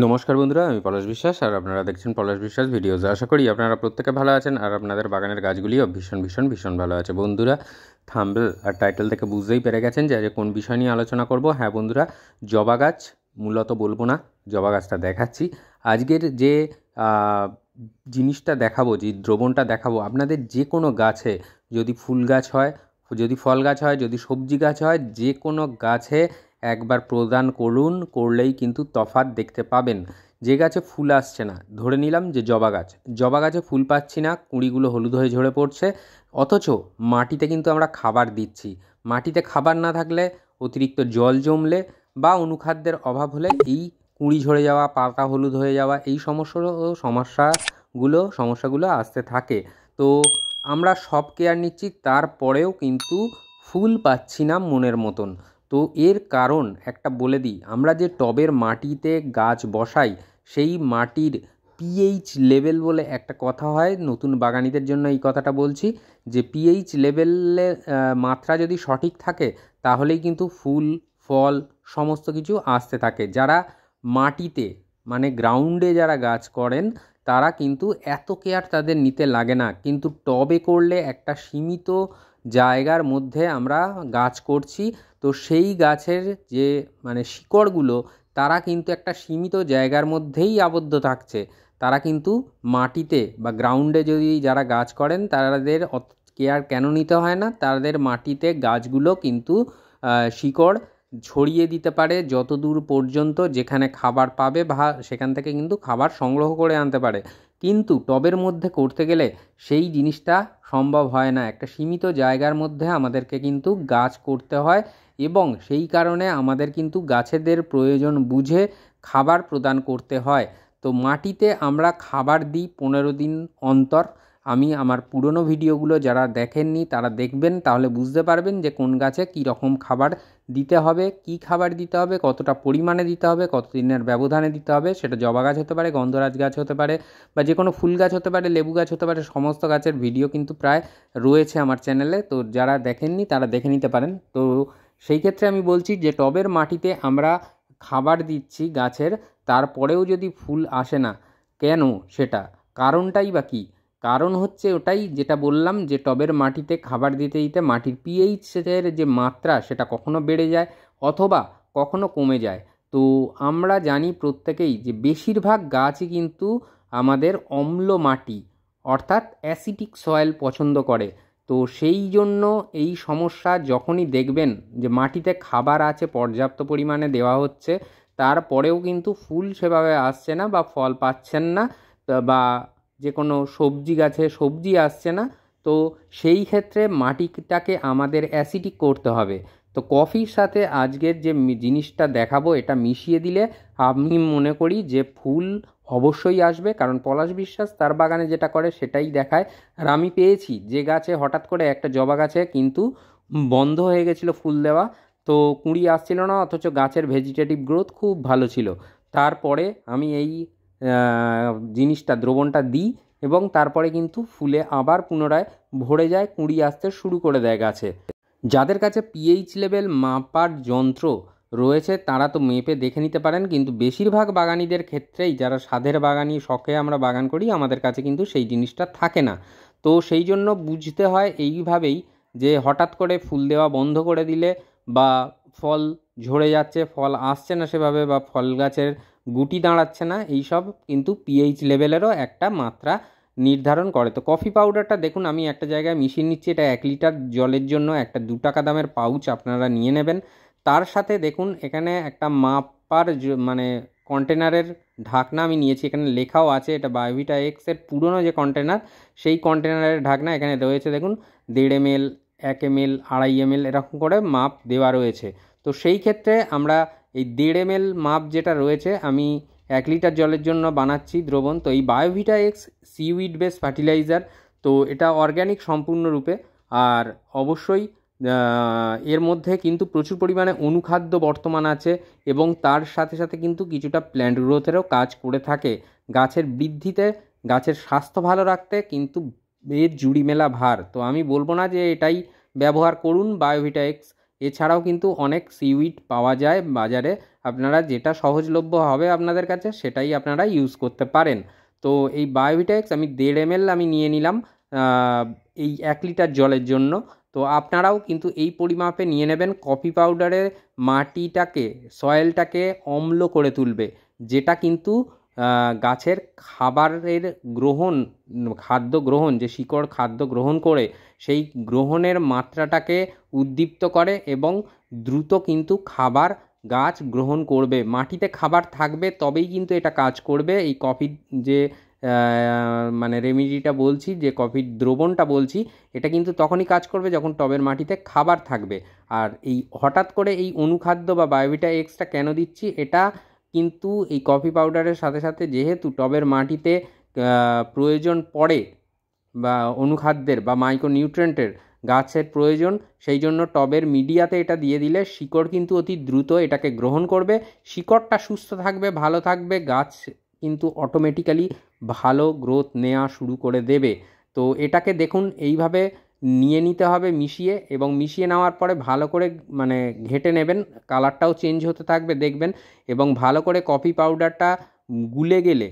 নমস্কার বন্ধুরা, আমি পলাশ বিশ্বাস আর আপনারা দেখছেন পলাশ বিশ্বাস ভিডিওস। আশা করি আপনারা প্রত্যেকে ভালো আছেন আর আপনাদের বাগানের গাছগুলিও ভীষণ ভালো আছে। বন্ধুরা, থাম্বনেল আর টাইটেল থেকে বুঝতেই পেরে গেছেন যে আজ কোন বিষয় নিয়ে আলোচনা করব। হ্যাঁ বন্ধুরা, জবা গাছ মূলত বলবো না, জবা গাছটা দেখাচ্ছি। আজকের যে জিনিসটা দেখাবো, যে দ্রবণটা দেখাবো, আপনাদের যে কোনো গাছে, যদি ফুল গাছ হয়, যদি ফল গাছ হয়, যদি সবজি গাছ হয়, যে কোনো গাছে একবার প্রদান করলেই কিন্তু তফাৎ দেখতে পাবেন। যে গাছে ফুল আসছে না, ধরে নিলাম যে জবা গাছে ফুল পাচ্ছি না, কুঁড়িগুলো হলুদ হয়ে ঝরে পড়ছে, অথচ মাটিতে কিন্তু আমরা খাবার দিচ্ছি। মাটিতে খাবার না থাকলে, অতিরিক্ত জল জমলে বা অনুখাদ্যের অভাব হলে এই কুঁড়ি ঝরে যাওয়া, পাতা হলুদ হয়ে যাওয়া, এই সমস্যাগুলো আসতে থাকে। তো আমরা সব কেয়ার নিচ্ছি, তারপরেও কিন্তু ফুল পাচ্ছি না মনের মতন। তো এর কারণ একটা বলে দিই, আমরা যে টবের মাটিতে গাছ বসাই, সেই মাটির পিএইচ লেভেল বলে একটা কথা হয়, নতুন বাগানিদের জন্য এই কথাটা বলছি, যে পিএইচ লেভেলের মাত্রা যদি সঠিক থাকে তাহলেই কিন্তু ফুল, ফল সমস্ত কিছু আসতে থাকে। যারা মাটিতে মানে গ্রাউন্ডে যারা গাছ করেন তারা কিন্তু এত কেয়ার তাদের নিতে লাগে না, কিন্তু টবে করলে একটা সীমিত জায়গার মধ্যে আমরা গাছ করছি, তো সেই গাছের যে মানে শিকড়গুলো, তারা কিন্তু একটা সীমিত জায়গার মধ্যেই আবদ্ধ থাকছে। তারা কিন্তু মাটিতে বা গ্রাউন্ডে যদি যারা গাছ করেন তাদের কেয়ার কেন নিতে হয় না, তাদের মাটিতে গাছগুলো কিন্তু শিকড় ছড়িয়ে দিতে পারে যত দূর পর্যন্ত, যেখানে খাবার পাবে বা সেখান থেকে কিন্তু খাবার সংগ্রহ করে আনতে পারে। কিন্তু টবের মধ্যে করতে গেলে সেই জিনিসটা সম্ভব হয় না। একটা সীমিত জায়গার মধ্যে আমাদেরকে কিন্তু গাছ করতে হয়, এবং সেই কারণে আমাদের কিন্তু গাছেদের প্রয়োজন বুঝে খাবার প্রদান করতে হয়। তো মাটিতে আমরা খাবার দিই 15 দিন অন্তর। আমি আমার পুরনো ভিডিওগুলো যারা দেখেননি তারা দেখবেন, তাহলে বুঝতে পারবেন যে কোন গাছে কী রকম খাবার দিতে হবে, কী খাবার দিতে হবে, কতটা পরিমাণে দিতে হবে, কত দিনের ব্যবধানে দিতে হবে। সেটা জবা গাছ হতে পারে, গন্ধরাজ গাছ হতে পারে, বা যে কোনো ফুল গাছ হতে পারে, লেবু গাছ হতে পারে। সমস্ত গাছের ভিডিও কিন্তু প্রায় রয়েছে আমার চ্যানেলে, তো যারা দেখেননি তারা দেখে নিতে পারেন। তো সেই ক্ষেত্রে আমি বলছি যে টবের মাটিতে আমরা খাবার দিচ্ছি গাছের, তারপরেও যদি ফুল আসে না কেন, সেটা কারণটাই বা কী? কারণ হচ্ছে ওটাই যেটা বললাম, যে টবের মাটিতে খাবার দিতে দিতে মাটির পিএইচের যে মাত্রা সেটা কখনো বেড়ে যায় অথবা কখনো কমে যায়। তো আমরা জানি প্রত্যেকেই যে বেশিরভাগ গাছই কিন্তু আমাদের অম্ল মাটি অর্থাৎ অ্যাসিডিক সয়েল পছন্দ করে। তো সেই জন্য এই সমস্যা যখনই দেখবেন যে মাটিতে খাবার আছে, পর্যাপ্ত পরিমাণে দেওয়া হচ্ছে, তারপরেও কিন্তু ফুল সেভাবে আসছে না বা ফল পাচ্ছেন না, বা যে কোনো সবজি গাছে সবজি আসছে না, তো সেই ক্ষেত্রে মাটিটাকে আমাদের অ্যাসিডিক করতে হবে। তো কফির সাথে আজকের যে জিনিসটা দেখাবো, এটা মিশিয়ে দিলে আমি মনে করি যে ফুল অবশ্যই আসবে, কারণ পলাশ বিশ্বাস তার বাগানে যেটা করে সেটাই দেখায়। আর আমি পেয়েছি যে গাছে হঠাৎ করে একটা জবা গাছে কিন্তু বন্ধ হয়ে গেছিলো ফুল দেওয়া, তো কুঁড়ি আসছিল না, অথচ গাছের ভেজিটেটিভ গ্রোথ খুব ভালো ছিল। তারপরে আমি এই জিনিসটা দ্রবণটা দিই এবং তারপরে কিন্তু ফুলে আবার পুনরায় ভরে যায়, কুঁড়ি আসতে শুরু করে দেয় গাছে। যাদের কাছে পিএইচ লেভেল মাপার যন্ত্র রয়েছে তারা তো মেপে দেখে নিতে পারেন, কিন্তু বেশিরভাগ বাগানিদের ক্ষেত্রেই, যারা স্বাদের বাগানি, শখে আমরা বাগান করি, আমাদের কাছে কিন্তু সেই জিনিসটা থাকে না। তো সেই জন্য বুঝতে হয় এইভাবেই, যে হঠাৎ করে ফুল দেওয়া বন্ধ করে দিলে বা ফল ঝরে যাচ্ছে, ফল আসছে না সেভাবে, বা ফল গাছের গুটি দাঁড়াচ্ছে না, এইসব কিন্তু পিএইচ লেভেলেরও একটা মাত্রা নির্ধারণ করে। তো কফি পাউডারটা দেখুন আমি একটা জায়গায় মিশিয়ে নিচ্ছি, এটা 1 লিটার জলের জন্য একটা 2 টাকা দামের পাউচ আপনারা নিয়ে নেবেন। তার সাথে দেখুন এখানে একটা মাপার মানে কন্টেনারের ঢাকনা আমি নিয়েছি, এখানে লেখাও আছে, এটা বায়োভিটা এক্সের পুরনো যে কন্টেনার, সেই কন্টেনারের ঢাকনা। এখানে রয়েছে দেখুন 1.5 ml, 1 ml, 2.5 ml এরকম করে মাপ দেওয়া রয়েছে। তো সেই ক্ষেত্রে আমরা এই 1.5 ml মাপ যেটা রয়েছে, আমি 1 লিটার জলের জন্য বানাচ্ছি দ্রবণ। তো এই বায়োভিটা এক্স সিউইড বেস ফার্টিলাইজার, তো এটা অর্গ্যানিক সম্পূর্ণরূপে, আর অবশ্যই এর মধ্যে কিন্তু প্রচুর পরিমাণে অনুখাদ্য বর্তমান আছে, এবং তার সাথে সাথে কিন্তু কিছুটা প্ল্যান্ট গ্রোথেরও কাজ করে থাকে, গাছের বৃদ্ধিতে, গাছের স্বাস্থ্য ভালো রাখতে কিন্তু এর জুড়ি মেলা ভার। তো আমি বলবো না যে এটাই ব্যবহার করুন বায়োভিটা এক্স, এছাড়াও কিন্তু অনেক সিউইড পাওয়া যায় বাজারে, আপনারা যেটা সহজলভ্য হবে আপনাদের কাছে সেটাই আপনারা ইউজ করতে পারেন। তো এই বায়োভিটা-এক্স আমি 1.5 ml আমি নিয়ে নিলাম এই 1 লিটার জলের জন্য। তো আপনারাও কিন্তু এই পরিমাপে নিয়ে নেবেন। কফি পাউডারে মাটিটাকে, সয়েলটাকে অম্ল করে তুলবে, যেটা কিন্তু গাছের খাবারের গ্রহণ, খাদ্য গ্রহণ, যে শিকড় খাদ্য গ্রহণ করে সেই গ্রহণের মাত্রাটাকে উদ্দীপ্ত করে এবং দ্রুত কিন্তু খাবার গাছ গ্রহণ করবে। মাটিতে খাবার থাকবে তবেই কিন্তু এটা কাজ করবে। এই কফির যে মানে রেমেডিটা বলছি, যে কফির দ্রবণটা বলছি, এটা কিন্তু তখনই কাজ করবে যখন টবের মাটিতে খাবার থাকবে। আর এই হঠাৎ করে এই অনুখাদ্য বা বায়োভিটা-এক্সটা কেন দিচ্ছি, এটা কিন্তু এই কফি পাউডারের সাথে সাথে যেহেতু টবের মাটিতে প্রয়োজন পড়ে বা অনুখাদ্যের বা মাইক্রোনিউট্রিয়েন্টের গাছের প্রয়োজন, সেই জন্য টবের মিডিয়াতে এটা দিয়ে দিলে শিকড় কিন্তু অতি দ্রুত এটাকে গ্রহণ করবে। শিকড়টা সুস্থ থাকবে, ভালো থাকবে, গাছ কিন্তু অটোমেটিক্যালি ভালো গ্রোথ নেওয়া শুরু করে দেবে। তো এটাকে দেখুন এইভাবে নিয়ে নিতে হবে মিশিয়ে, এবং মিশিয়ে নেওয়ার পরে ভালো করে মানে ঘেঁটে নেবেন, কালারটাও চেঞ্জ হতে থাকবে দেখবেন। এবং ভালো করে কফি পাউডারটা গুলে গেলে,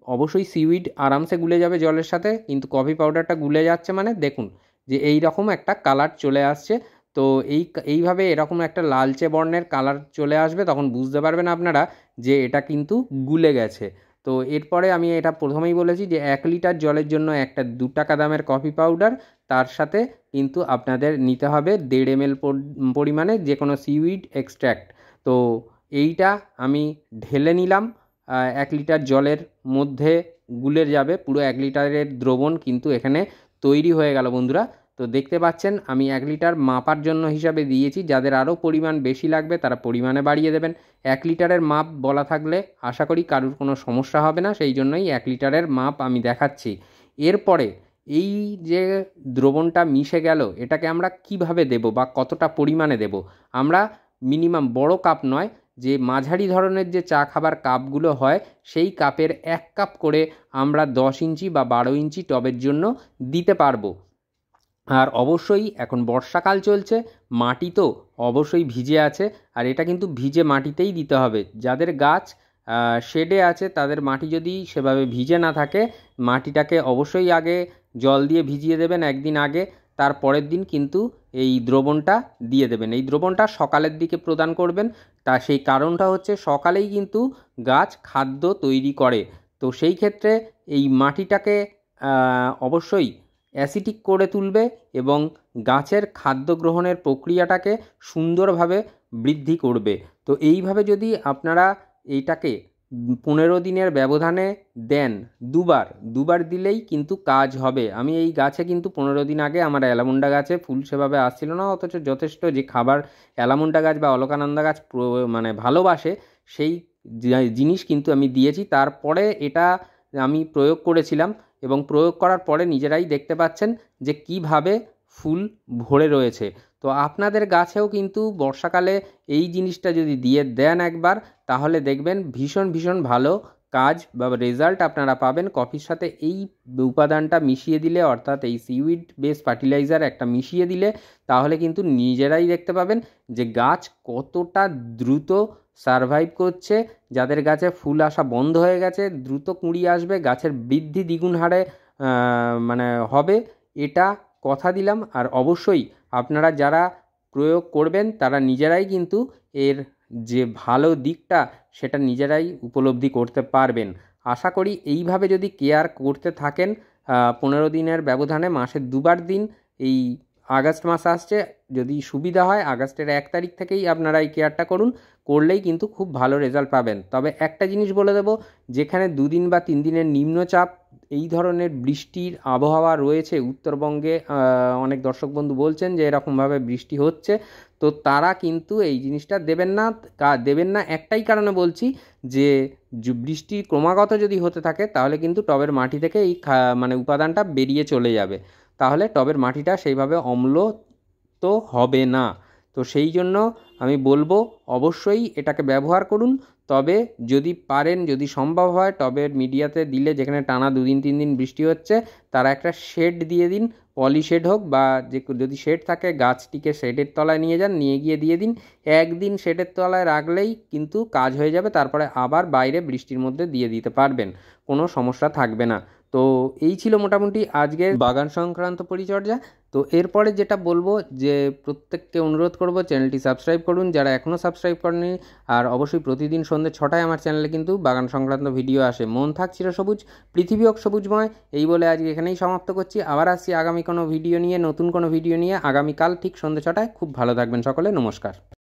অবশ্যই সিউইড আরামসে গুলে যাবে জলের সাথে, কিন্তু কফি পাউডারটা গুলে যাচ্ছে মানে দেখুন যে এই রকম একটা কালার চলে আসছে। তো এইভাবে এরকম একটা লালচে বর্ণের কালার চলে আসবে, তখন বুঝতে পারবেন আপনারা যে এটা কিন্তু গুলে গেছে। তো এরপরে আমি এটা প্রথমেই বলেছি যে 1 লিটার জলের জন্য একটা 2 টাকা দামের কফি পাউডার, তার সাথে কিন্তু আপনাদের নিতে হবে 1.5 ml পরিমাণে যে কোনো সিউইড এক্সট্র্যাক্ট। তো এইটা আমি ঢেলে নিলাম 1 লিটার জলের মধ্যে, গুলে যাবে পুরো 1 লিটারের দ্রবণ কিন্তু এখানে তৈরি হয়ে গেল বন্ধুরা। তো দেখতে পাচ্ছেন আমি 1 লিটার মাপার জন্য হিসাবে দিয়েছি, যাদের আরও পরিমাণ বেশি লাগবে তারা পরিমাণে বাড়িয়ে দেবেন। 1 লিটারের মাপ বলা থাকলে আশা করি কারুর কোনো সমস্যা হবে না, সেই জন্যই 1 লিটারের মাপ আমি দেখাচ্ছি। এরপরে এই যে দ্রবণটা মিশে গেল, এটাকে আমরা কিভাবে দেব বা কতটা পরিমাণে দেব, আমরা মিনিমাম বড় কাপ নয়, যে মাঝারি ধরনের যে চা খাবার কাপগুলো হয় সেই কাপের 1 কাপ করে আমরা 10 ইঞ্চি বা 12 ইঞ্চি টবের জন্য দিতে পারবো। আর অবশ্যই এখন বর্ষাকাল চলছে, মাটি তো অবশ্যই ভিজে আছে, আর এটা কিন্তু ভিজে মাটিতেই দিতে হবে। যাদের গাছ শেডে আছে তাদের মাটি যদি সেভাবে ভিজে না থাকে, মাটিটাকে অবশ্যই আগে জল দিয়ে ভিজিয়ে দেবেন একদিন আগে, তার পরের দিন কিন্তু এই দ্রবণটা দিয়ে দেবেন। এই দ্রবণটা সকালের দিকে প্রদান করবেন, তা সেই কারণটা হচ্ছে সকালেই কিন্তু গাছ খাদ্য তৈরি করে। তো সেই ক্ষেত্রে এই মাটিটাকে অবশ্যই অ্যাসিডিক করে তুলবে এবং গাছের খাদ্য গ্রহণের প্রক্রিয়াটাকে সুন্দরভাবে বৃদ্ধি করবে। তো এইভাবে যদি আপনারা এইটাকে 15 দিনের ব্যবধানে দেন, দুবার দিলেই কিন্তু কাজ হবে। আমি এই গাছে কিন্তু 15 দিন আগে আমার অ্যালামুন্ডা গাছে ফুল সেভাবে আসছিল না, অথচ যথেষ্ট যে খাবার অ্যালামুন্ডা গাছ বা অলকানন্দা গাছ মানে ভালোবাসে সেই জিনিস কিন্তু আমি দিয়েছি। তারপরে এটা আমি প্রয়োগ করেছিলাম এবং প্রয়োগ করার পরে নিজেরাই দেখতে পাচ্ছেন যে কিভাবে ফুল ভরে রয়েছে। তো আপনাদের গাছেও কিন্তু বর্ষাকালে এই জিনিসটা যদি দিয়ে দেন একবার, তাহলে দেখবেন ভীষণ ভীষণ ভালো কাজ বা রেজাল্ট আপনারা পাবেন। কফির সাথে এই উপাদানটা মিশিয়ে দিলে, অর্থাৎ এই সিউইড বেস ফার্টিলাইজার একটা মিশিয়ে দিলে, তাহলে কিন্তু নিজেরাই দেখতে পাবেন যে গাছ কতটা দ্রুত সারভাইভ করছে। যাদের গাছে ফুল আসা বন্ধ হয়ে গেছে, দ্রুত কুঁড়ি আসবে, গাছের বৃদ্ধি দ্বিগুণ হারে মানে হবে, এটা কথা দিলাম। আর অবশ্যই আপনারা যারা প্রয়োগ করবেন তারা নিজেরাই কিন্তু এর যে ভালো দিকটা সেটা নিজেরাই উপলব্ধি করতে পারবেন। আশা করি এইভাবে যদি কেয়ার করতে থাকেন 15 দিনের ব্যবধানে মাসে 2বার দিন, এই আগস্ট মাস আসছে, যদি সুবিধা হয় আগস্টের 1 তারিখ থেকেই আপনারা এই কেয়ারটা করুন, করলেই কিন্তু খুব ভালো রেজাল্ট পাবেন। তবে একটা জিনিস বলে দেবো, যেখানে 2 দিন বা 3 দিনের নিম্নচাপ এই ধরনের বৃষ্টির আবহাওয়া রয়েছে উত্তরবঙ্গে, অনেক দর্শক বন্ধু বলছেন যে এরকমভাবে বৃষ্টি হচ্ছে, তো তারা কিন্তু এই জিনিসটা দেবেন না একটাই কারণে বলছি, যে বৃষ্টি ক্রমাগত যদি হতে থাকে তাহলে কিন্তু টবের মাটি থেকে এই মানে উপাদানটা বেরিয়ে চলে যাবে, তাহলে টবের মাটিটা সেইভাবে অম্ল তো হবে না। তো সেই জন্য আমি বলবো অবশ্যই এটাকে ব্যবহার করুন। তবে যদি পারেন, যদি সম্ভব হয়, টবের মিডিয়াতে দিলে যেখানে টানা 2 দিন 3 দিন বৃষ্টি হচ্ছে তারা একটা শেড দিয়ে দিন, পলি শেড হোক বা যদি শেড থাকে গাছটিকে শেডের তলায় নিয়ে যান, নিয়ে গিয়ে দিয়ে দিন। একদিন শেডের তলায় রাখলেই কিন্তু কাজ হয়ে যাবে, তারপরে আবার বাইরে বৃষ্টির মধ্যে দিয়ে দিতে পারবেন, কোনো সমস্যা থাকবে না। তো এই ছিল মোটামুটি আজকের বাগান সংক্রান্ত পরিচর্যা। তো এরপরে যেটা বলবো যে প্রত্যেককে অনুরোধ করব চ্যানেলটি সাবস্ক্রাইব করুন যারা এখনও সাবস্ক্রাইব করেনি, আর অবশ্যই প্রতিদিন সন্ধ্যে 6টায় আমার চ্যানেলে কিন্তু বাগান সংক্রান্ত ভিডিও আসে। মন থাক চিরসবুজ, পৃথিবী হোক সবুজময়, এই বলে আজকে এখানেই সমাপ্ত করছি। আবার আসছি আগামী কোনো ভিডিও নিয়ে, নতুন কোনো ভিডিও নিয়ে আগামীকাল ঠিক সন্ধ্যে 6টায়। খুব ভালো থাকবেন সকলে, নমস্কার।